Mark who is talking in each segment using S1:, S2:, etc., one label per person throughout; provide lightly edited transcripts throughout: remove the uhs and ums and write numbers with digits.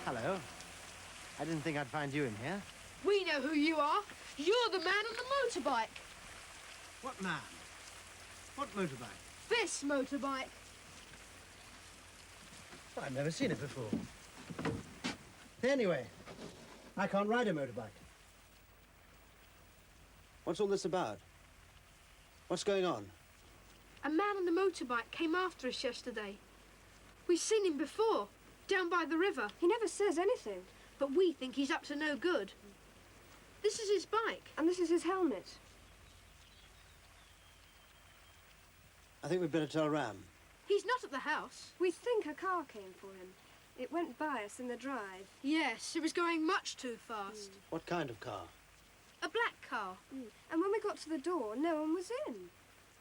S1: Hello. I didn't think I'd find you in here.
S2: We know who you are. You're the man on the motorbike.
S1: What man? What motorbike?
S2: This motorbike.
S1: Well, I've never seen it before. Anyway, I can't ride a motorbike. What's all this about? What's going on?
S2: A man on the motorbike came after us yesterday. We've seen him before, down by the river.
S3: He never says anything.
S2: But we think he's up to no good. This is his bike.
S3: And this is his helmet.
S1: I think we'd better tell Ram.
S2: He's not at the house.
S3: We think a car came for him. It went by us in the drive.
S2: Yes, it was going much too fast.
S1: What kind of car?
S2: A black car.
S3: And when we got to the door, no one was in.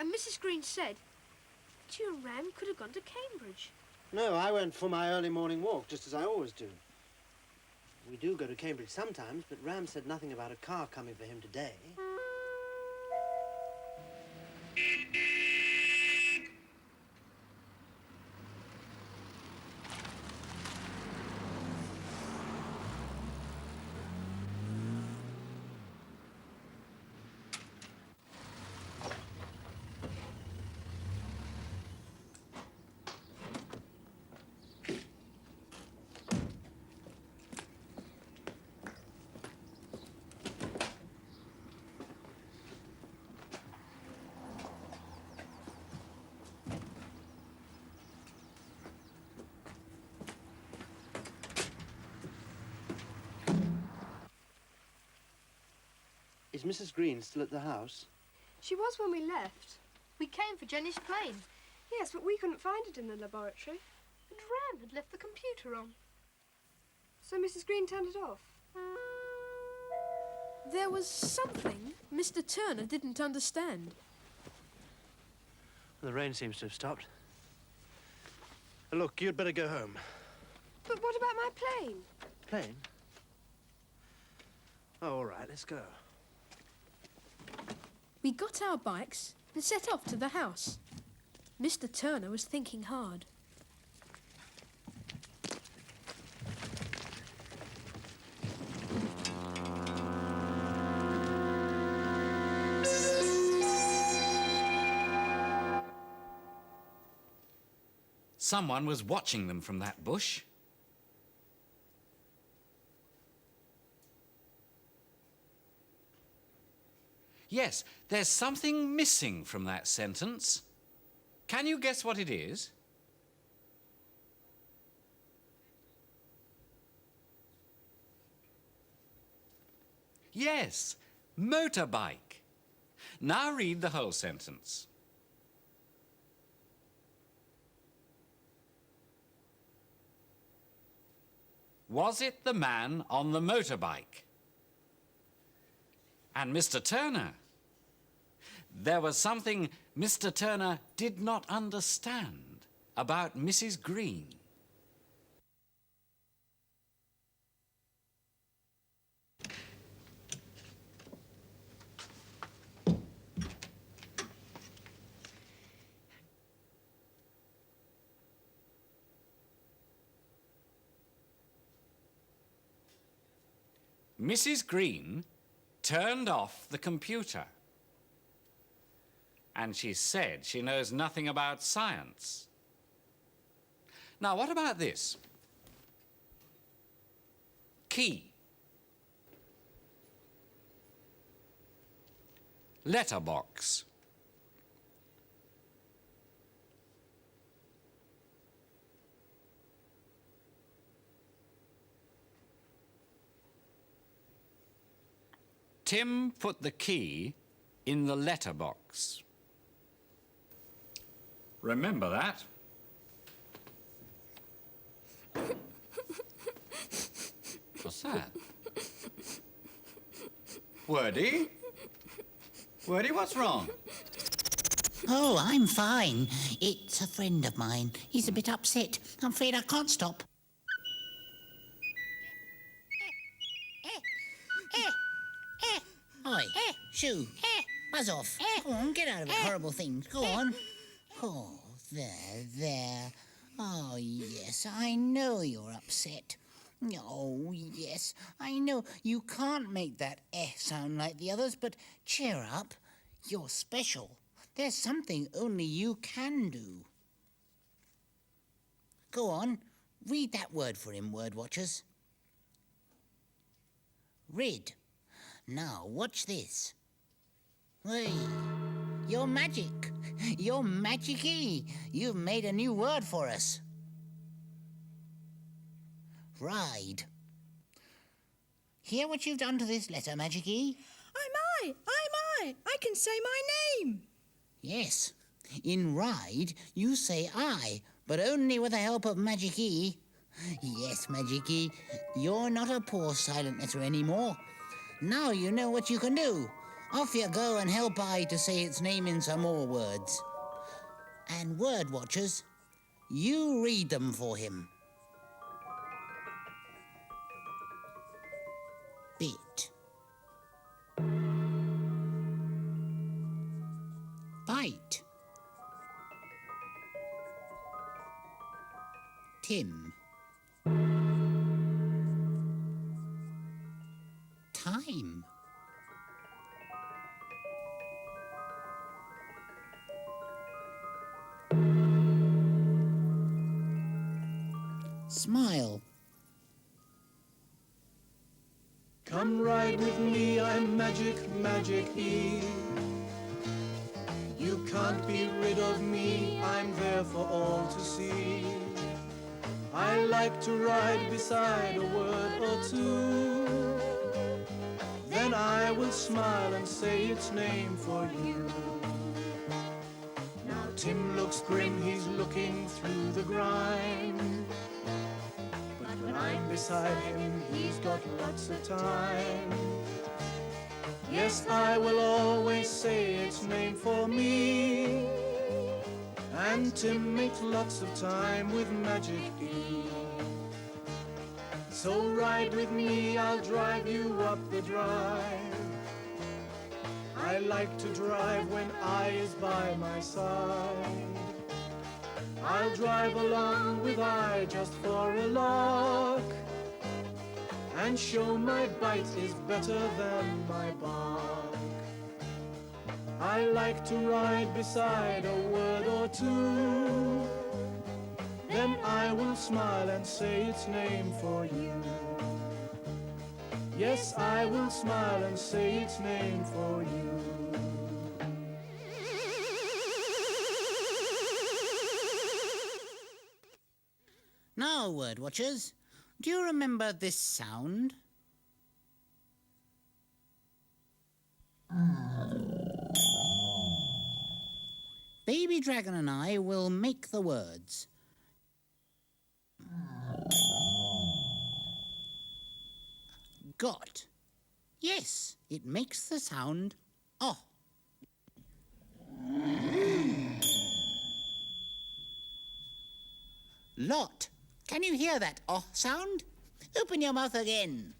S2: And Mrs. Green said that you and Ram could have gone to Cambridge.
S1: No, I went for my early morning walk, just as I always do. We do go to Cambridge sometimes, but Ram said nothing about a car coming for him today. Is Mrs. Green still at the house?
S3: She was when we left.
S2: We came for Jenny's plane.
S3: Yes, but we couldn't find it in the laboratory.
S2: And Ram had left the computer on.
S3: So Mrs. Green turned it off.
S2: There was something Mr. Turner didn't understand.
S1: The rain seems to have stopped. Look, you'd better go home.
S3: But what about my plane?
S1: Plane? Oh, all right, let's go.
S2: We got our bikes and set off to the house. Mr. Turner was thinking hard.
S4: Someone was watching them from that bush. Yes, there's something missing from that sentence. Can you guess what it is? Yes, motorbike. Now read the whole sentence. Was it the man on the motorbike? And Mr. Turner? There was something Mr. Turner did not understand about Mrs. Green. Mrs. Green turned off the computer. And she said she knows nothing about science. Now, what about this? Key. letterbox. Tim put the key in the letterbox. Remember that? What's that? Wordy? Wordy, what's wrong?
S5: Oh, I'm fine. It's a friend of mine. He's a bit upset. I'm afraid I can't stop. Oi, shoo, buzz off. Go on, get out of it, horrible things. Go on. Oh, there. Oh, yes, I know you're upset. Oh, yes, I know you can't make that sound like the others, but cheer up. You're special. There's something only you can do. Go on, read that word for him, word watchers. Rid. Now, watch this. Hey, you're magic. You're magic-y. You've made a new word for us. Ride. Hear what you've done to this letter, Magic-y?
S6: I'm I. I can say my name.
S5: Yes. In ride, you say I, but only with the help of Magic-y. Yes, Magic-y, you're not a poor silent letter anymore. Now you know what you can do. Off you go and help I to say its name in some more words. And word watchers, you read them for him. Bit. Bite. Tim. Time. Smile.
S7: Come ride with me, I'm magic-y. You can't be rid of me, I'm there for all to see. I like to ride beside a word or two. Then I will smile and say its name for you. Now Tim looks grim, he's looking through the grime. But when I'm beside him, he's got lots of time. Yes, I will always say its name for me. And Tim makes lots of time with Magic-y. So ride with me, I'll drive you up the drive. I like to drive when I is by my side. I'll drive along with I just for a lark, and show my bite is better than my bark. I like to ride beside a word or two. Then I will smile and say its name for you. Yes, I will smile and say its name for you.
S5: Now, word watchers, do you remember this sound? Baby Dragon and I will make the words. Got. Yes, it makes the sound oh. Lot. Can you hear that oh sound? Open your mouth again.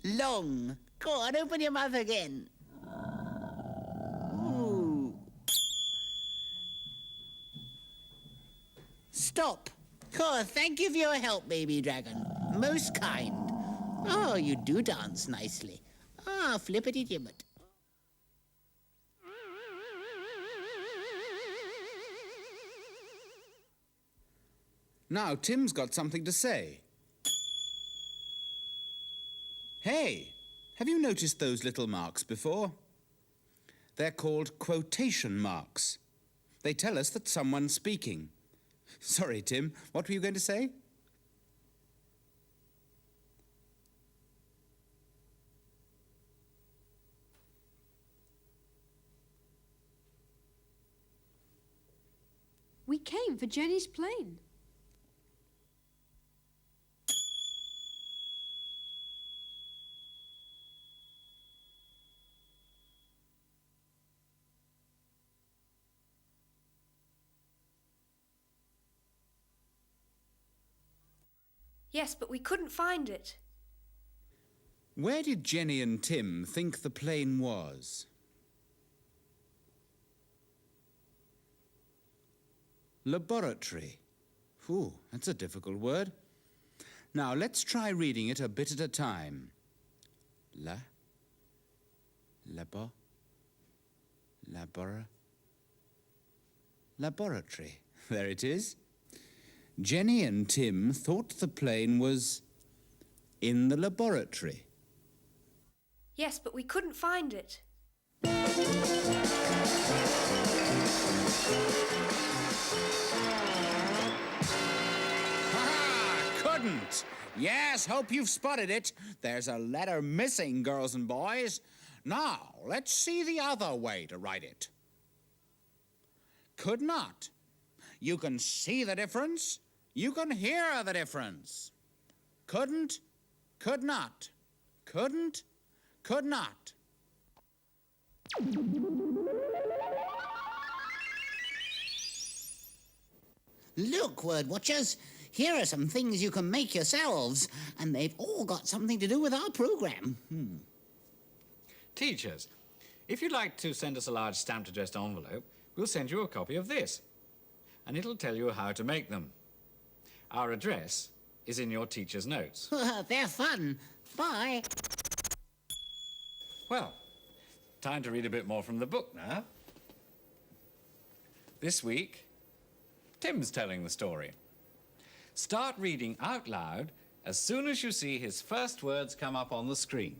S5: Long. Go on, open your mouth again. Ooh. Stop. Oh, thank you for your help, Baby Dragon. Most kind. Oh, you do dance nicely. Ah, flippity-gibbet.
S8: Now Tim's got something to say. Hey, have you noticed those little marks before? They're called quotation marks. They tell us that someone's speaking. Sorry, Tim, what were you going to say?
S2: We came for Jenny's plane.
S3: Yes, but we couldn't find it.
S8: Where did Jenny and Tim think the plane was? Laboratory. Ooh, that's a difficult word. Now, let's try reading it a bit at a time. Laboratory. There it is. Jenny and Tim thought the plane was in the laboratory.
S3: Yes, but we couldn't find it.
S8: Couldn't. Yes, hope you've spotted it. There's a letter missing, girls and boys. Now, let's see the other way to write it. Could not. You can see the difference. You can hear the difference. Couldn't, could not. Couldn't, could not.
S5: Look, word watchers, here are some things you can make yourselves, and they've all got something to do with our program.
S4: Teachers, if you'd like to send us a large stamped addressed envelope, we'll send you a copy of this, and it'll tell you how to make them. Our address is in your teacher's notes.
S5: They're fun. Bye.
S4: Well, time to read a bit more from the book now. This week, Tim's telling the story. Start reading out loud as soon as you see his first words come up on the screen.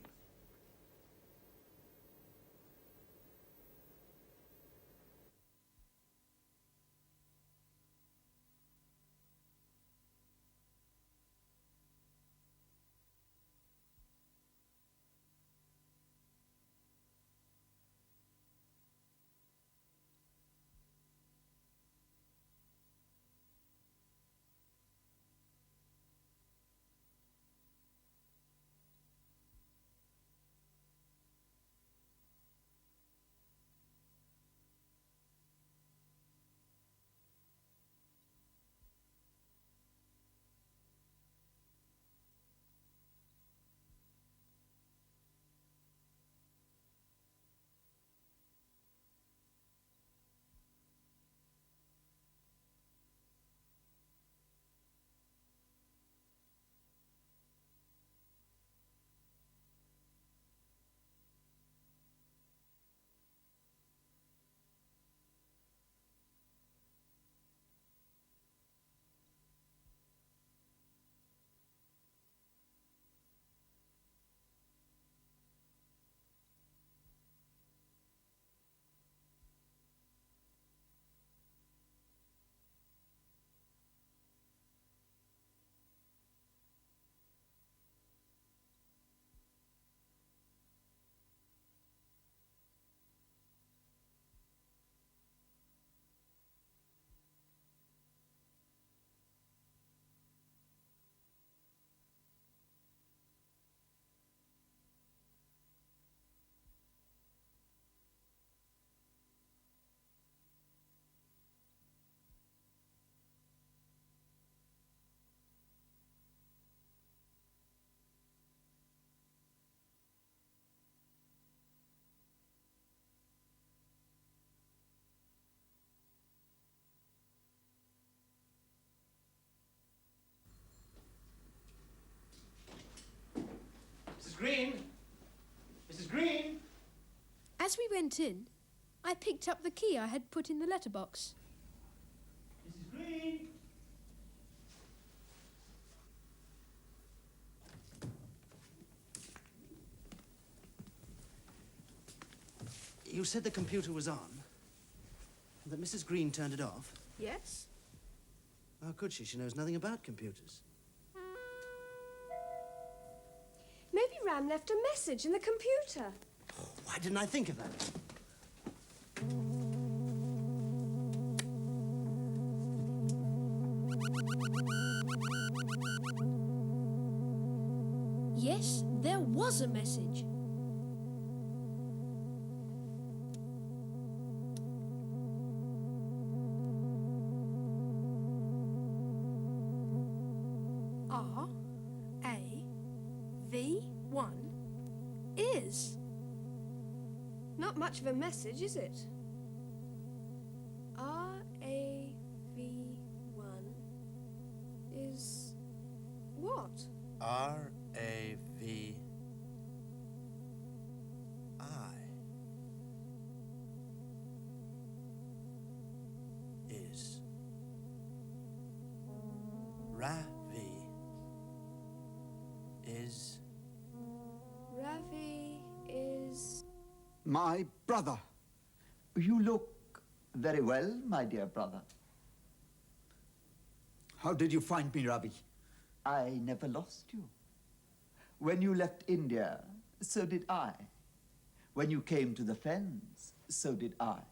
S1: Green? Mrs. Green?
S2: As we went in, I picked up the key I had put in the letterbox.
S1: Mrs. Green? You said the computer was on, and that Mrs. Green turned it off.
S2: Yes?
S1: How could she? She knows nothing about computers.
S3: Maybe Ram left a message in the computer.
S1: Why didn't I think of that?
S2: Yes, there was a message. R-A-V-1 is.
S3: Not much of a message, is it? R-A-V-1 is what?
S1: R-A-V-I. Is. Ravi. Is.
S3: Ravi is...
S9: My brother.
S10: You look very well, my dear brother.
S9: How did you find me, Ravi?
S10: I never lost you. When you left India, so did I. When you came to the Fens, so did I.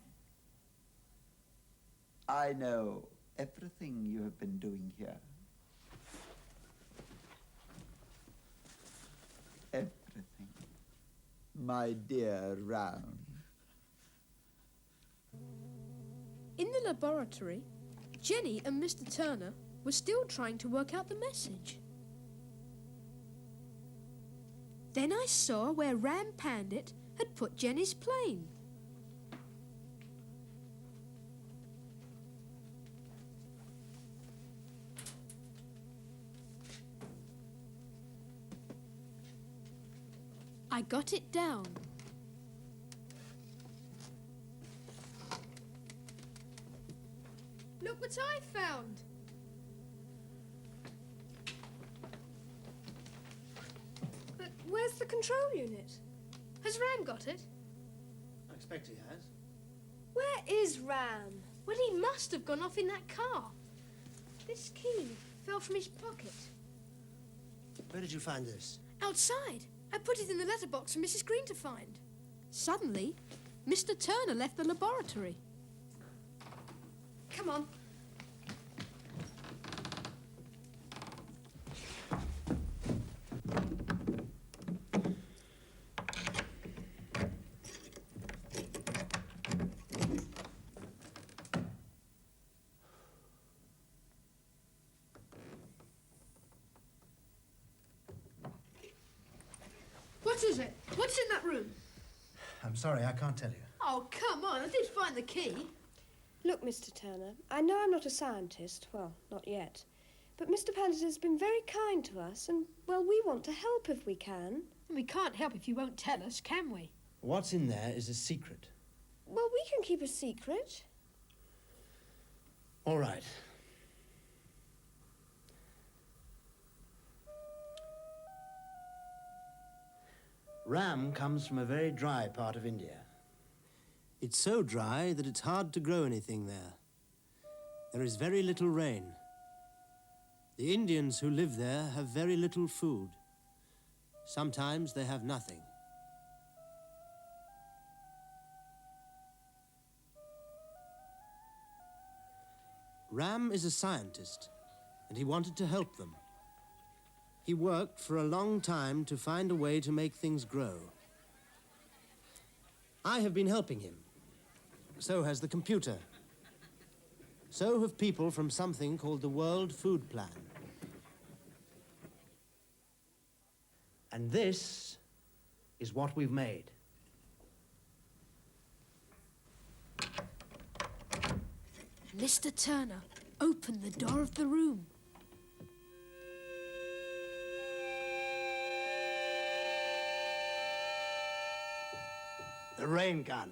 S10: I know everything you have been doing here. Everything. My dear Ram.
S2: In the laboratory, Jenny and Mr. Turner were still trying to work out the message. Then I saw where Ram Pandit had put Jenny's plane. I got it down. Look what I found.
S3: But where's the control unit?
S2: Has Ram got it?
S1: I expect he has.
S3: Where is Ram?
S2: Well, he must have gone off in that car. This key fell from his pocket.
S1: Where did you find this?
S2: Outside. I put it in the letterbox for Mrs. Green to find. Suddenly, Mr. Turner left the laboratory.
S3: Come on.
S2: What is it? What's in that room?
S1: I'm sorry, I can't tell you.
S2: Oh, come on. I did find the key.
S3: Look, Mr. Turner, I know I'm not a scientist. Well, not yet. But Mr. Pandit has been very kind to us, and, well, we want to help if we can.
S2: We can't help if you won't tell us, can we?
S1: What's in there is a secret.
S3: Well, we can keep a secret.
S1: All right. Ram comes from a very dry part of India. It's so dry that it's hard to grow anything there. There is very little rain. The Indians who live there have very little food. Sometimes they have nothing. Ram is a scientist, and he wanted to help them. He worked for a long time to find a way to make things grow. I have been helping him. So has the computer. So have people from something called the World Food Plan. And this is what we've made.
S2: Mr. Turner, open the door of the room.
S1: The rain gun.